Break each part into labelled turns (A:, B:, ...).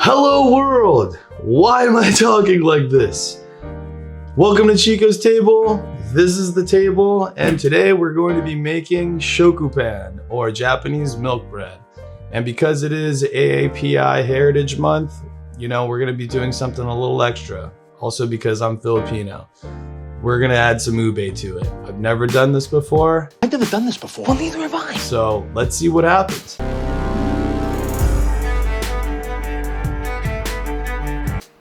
A: Hello world! Why am I talking like this? Welcome to Chico's table. This is the table, and today we're going to be making shokupan, or Japanese milk bread. And because it is AAPI Heritage Month, you know, we're gonna be doing something a little extra. Also because I'm Filipino. We're gonna add some ube to it. I've never done this before.
B: I've never done this before. Well, neither have I.
A: So let's see what happens.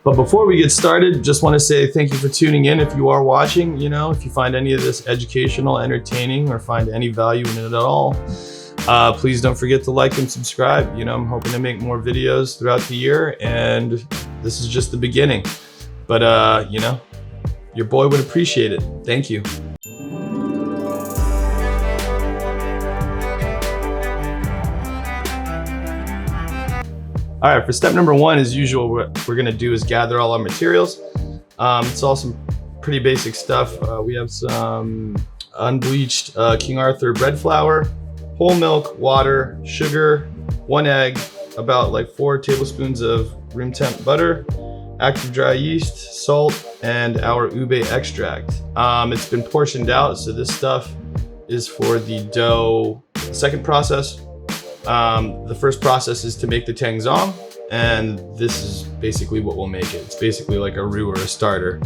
A: But before we get started, just want to say thank you for tuning in. If you are watching, you know, if you find any of this educational, entertaining, or find any value in it at all, please don't forget to like and subscribe. You know, I'm hoping to make more videos throughout the year, and this is just the beginning. But, you know, your boy would appreciate it. Thank you. All right, for step number one, as usual, what we're gonna do is gather all our materials. It's all some pretty basic stuff. We have some unbleached King Arthur bread flour, whole milk, water, sugar, 1 egg, about like 4 tablespoons of room temp butter, active dry yeast, salt, and our Ube Extract. It's been portioned out, so this stuff is for the dough. Second process. The first process is to make the Tangzhong, and this is basically what will make it. It's basically like a roux or a starter,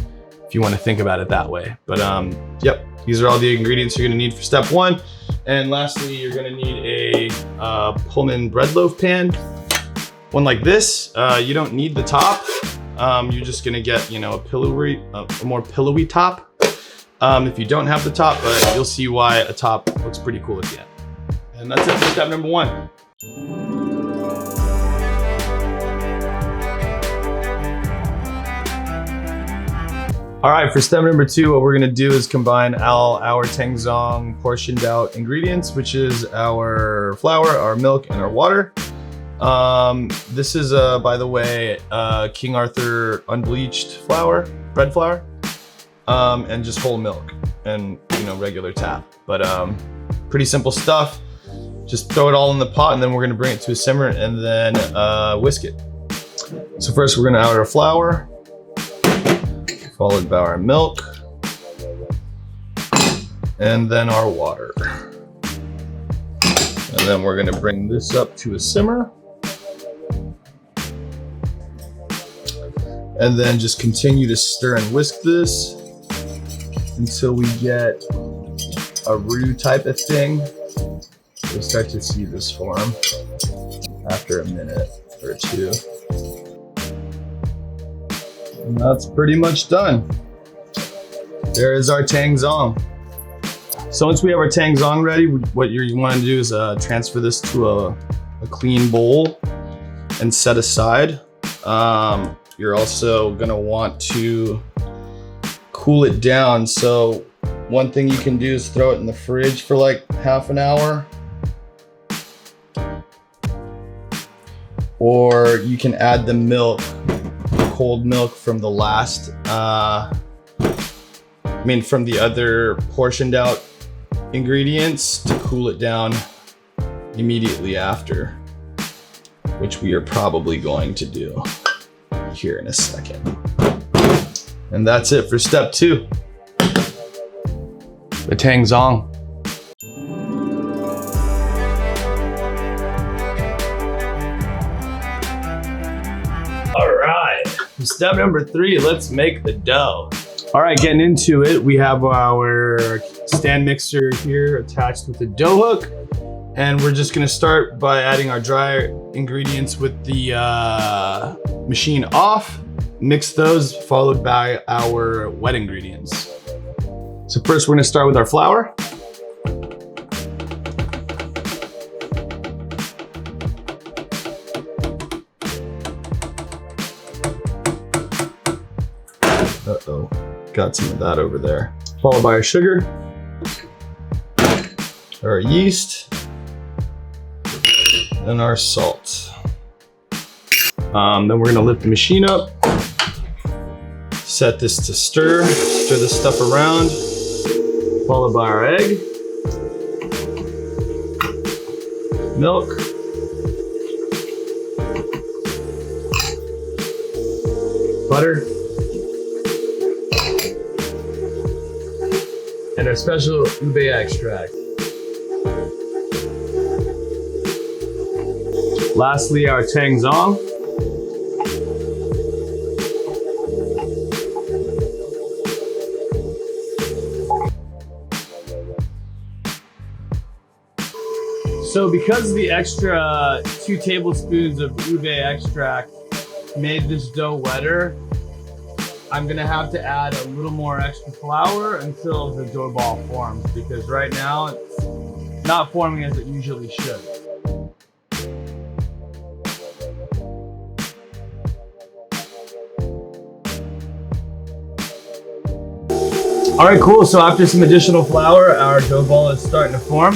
A: if you want to think about it that way. But yep, these are all the ingredients you're going to need for step one. And lastly, you're going to need a Pullman bread loaf pan. One like this. You don't need the top. You're just going to get, you know, a more pillowy top. If you don't have the top, but you'll see why a top looks pretty cool at the end. And that's it for step number one. All right, for step number two, what we're gonna do is combine all our Tangzhong portioned out ingredients, which is our flour, our milk, and our water. This is, by the way, King Arthur unbleached flour, bread flour, and just whole milk and, you know, regular tap. But pretty simple stuff. Just throw it all in the pot, and then we're gonna bring it to a simmer and then whisk it. So first we're gonna add our flour, followed by our milk, and then our water. And then we're gonna bring this up to a simmer. And then just continue to stir and whisk this until we get a roux type of thing. You'll start to see this form after a minute or two. And that's pretty much done. There is our Tangzhong. So once we have our Tangzhong ready, what you want to do is transfer this to a clean bowl and set aside. You're also gonna want to cool it down. So one thing you can do is throw it in the fridge for like half an hour. Or you can add the milk, cold milk from the last, from the other portioned out ingredients to cool it down immediately after, which we are probably going to do here in a second. And that's it for step two, the Tangzhong. Step number three, let's make the dough. All right, getting into it, we have our stand mixer here attached with the dough hook. And we're just gonna start by adding our dry ingredients with the machine off. Mix those, followed by our wet ingredients. So first we're gonna start with our flour. Uh-oh, got some of that over there. Followed by our sugar, our yeast, and our salt. Then we're gonna lift the machine up, set this to stir this stuff around, followed by our egg, milk, butter, and our special Ube Extract. Lastly, our Tangzhong. So because the extra 2 tablespoons of Ube Extract made this dough wetter, I'm gonna have to add a little more extra flour until the dough ball forms, because right now it's not forming as it usually should. All right, cool. So after some additional flour, our dough ball is starting to form.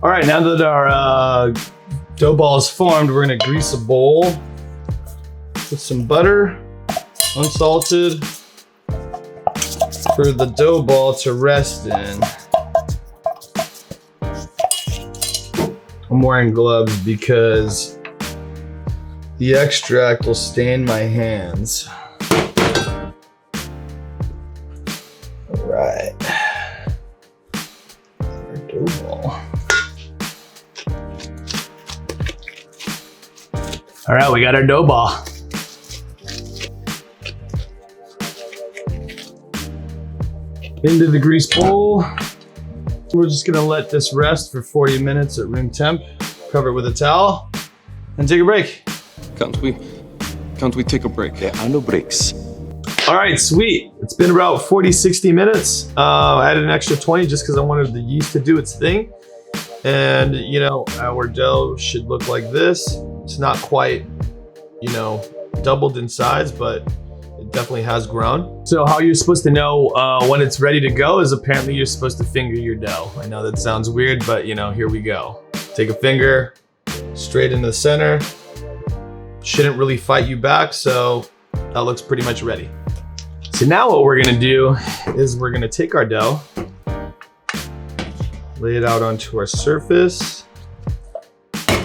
A: All right, now that our dough ball is formed, we're gonna grease a bowl with some butter, unsalted, for the dough ball to rest in. I'm wearing gloves because the extract will stain my hands. All right, our dough ball. All right, we got our dough ball. Into the grease bowl. We're just gonna let this rest for 40 minutes at room temp. Cover it with a towel and take a break.
C: Can't we take a break?
B: There are no breaks.
A: All right, sweet. It's been about 40, 60 minutes. I added an extra 20 just because I wanted the yeast to do its thing. And you know, our dough should look like this. It's not quite, you know, doubled in size, but it definitely has grown. So how you're supposed to know when it's ready to go is apparently you're supposed to finger your dough. I know that sounds weird, but you know, here we go. Take a finger straight into the center. Shouldn't really fight you back, so that looks pretty much ready. So now what we're gonna do is we're gonna take our dough, lay it out onto our surface,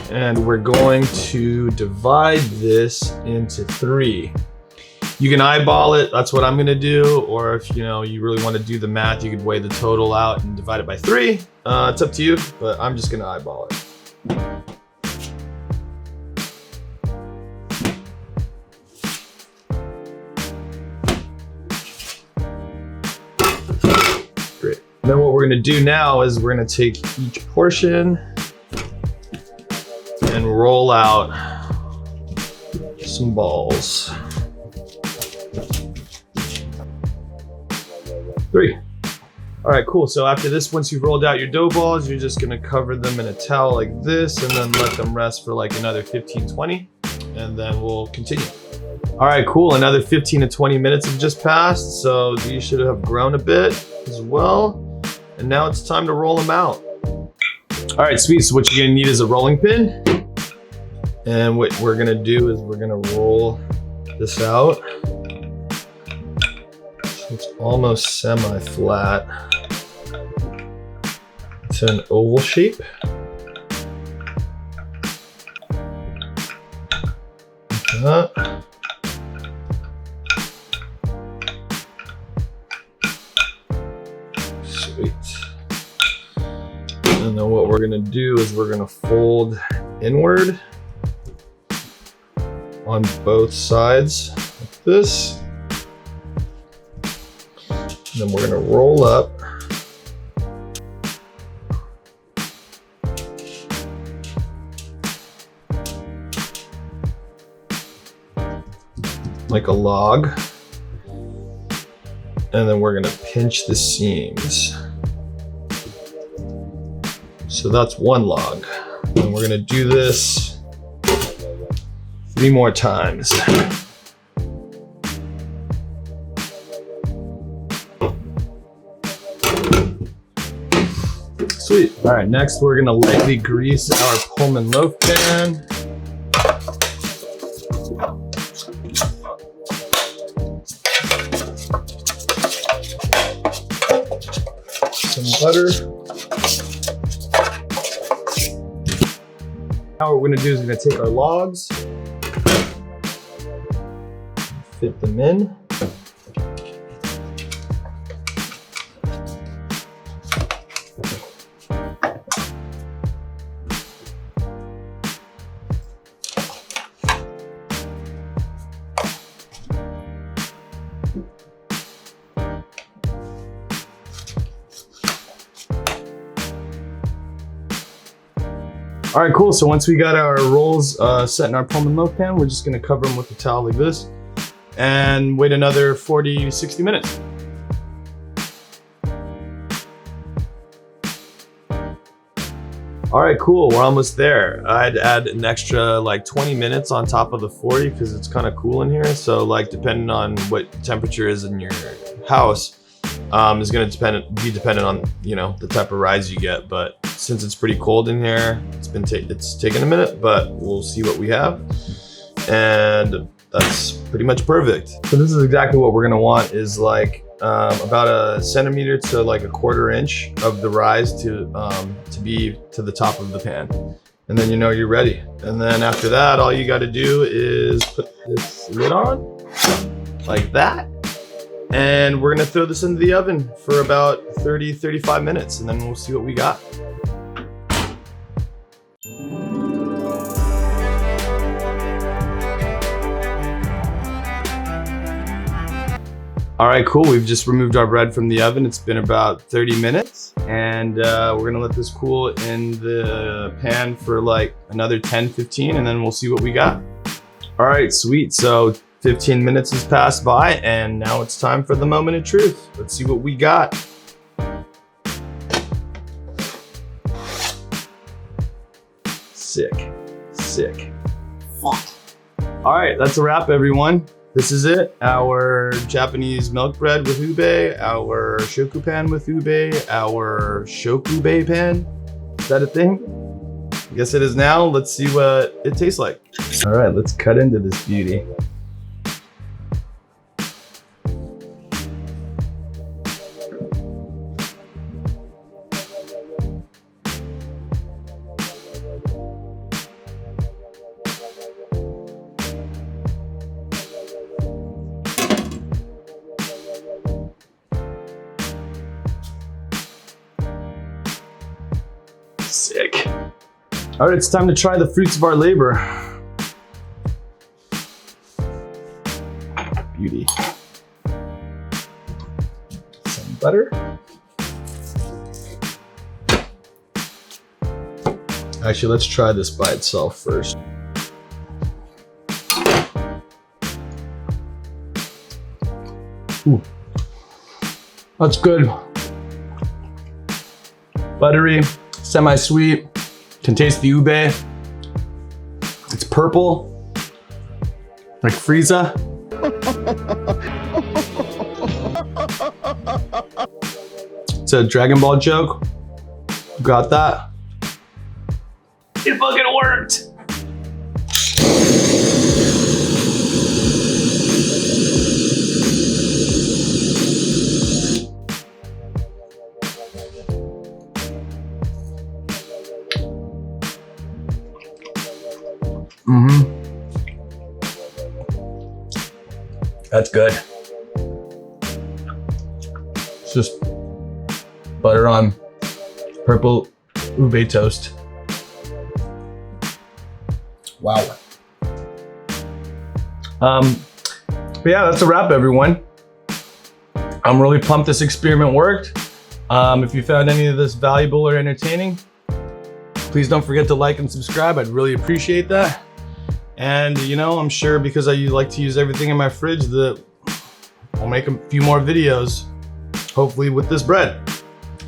A: and we're going to divide this into 3. You can eyeball it, that's what I'm gonna do, or if you know you really want to do the math, you could weigh the total out and divide it by 3. It's up to you, but I'm just gonna eyeball it. Great. Then what we're gonna do now is we're gonna take each portion and roll out some balls. 3. All right, cool. So after this, once you've rolled out your dough balls, you're just gonna cover them in a towel like this and then let them rest for like another 15, 20, and then we'll continue. All right, cool. Another 15 to 20 minutes have just passed, so these should have grown a bit as well. And now it's time to roll them out. All right, sweet. So what you're gonna need is a rolling pin. And what we're gonna do is we're gonna roll this out. It's almost semi-flat to an oval shape. Like that. Sweet. And then what we're gonna do is we're gonna fold inward on both sides like this. And then we're gonna roll up like a log. And then we're gonna pinch the seams. So that's one log. And we're gonna do this 3 more times. Sweet. All right, next we're gonna lightly grease our Pullman loaf pan. Some butter. Now what we're gonna do is we're gonna take our logs, fit them in. All right, cool. So once we got our rolls set in our Pullman loaf pan, we're just gonna cover them with a towel like this and wait another 40 to 60 minutes. All right, cool, we're almost there. I'd add an extra like 20 minutes on top of the 40 because it's kind of cool in here. So like depending on what temperature is in your house, is gonna be dependent on, you know, the type of rise you get. But since it's pretty cold in here, it's taken a minute, but we'll see what we have. And that's pretty much perfect. So this is exactly what we're gonna want, is like about a centimeter to like a 1/4 inch of the rise to be to the top of the pan. And then you know you're ready. And then after that, all you gotta do is put this lid on like that. And we're gonna throw this into the oven for about 30-35 minutes, and then we'll see what we got. All right, cool. We've just removed our bread from the oven. It's been about 30 minutes, and we're gonna let this cool in the pan for like another 10-15, and then we'll see what we got. All right, sweet. So 15 minutes has passed by, and now it's time for the moment of truth. Let's see what we got. Sick, sick. Fuck. All right, that's a wrap, everyone. This is it. Our Japanese milk bread with ube, our shoku pan with ube, our shokube pan. Is that a thing? I guess it is now. Let's see what it tastes like. All right, let's cut into this beauty. Sick. All right, it's time to try the fruits of our labor. Beauty. Some butter. Actually, let's try this by itself first. Ooh. That's good. Buttery. Semi-sweet, can taste the ube. It's purple, like Frieza. It's a Dragon Ball joke. Got that? It fucking worked. That's good. It's just butter on purple ube toast. Wow. But yeah, that's a wrap, everyone. I'm really pumped this experiment worked. If you found any of this valuable or entertaining, please don't forget to like and subscribe. I'd really appreciate that. And you know, I'm sure because I like to use everything in my fridge that I'll make a few more videos, hopefully with this bread.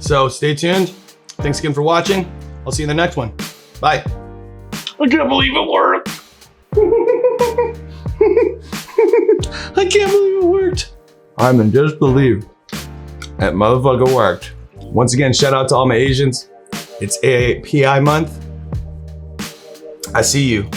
A: So stay tuned. Thanks again for watching. I'll see you in the next one. Bye. I can't believe it worked. I can't believe it worked. I'm in disbelief. That motherfucker worked. Once again, shout out to all my Asians. It's API month. I see you.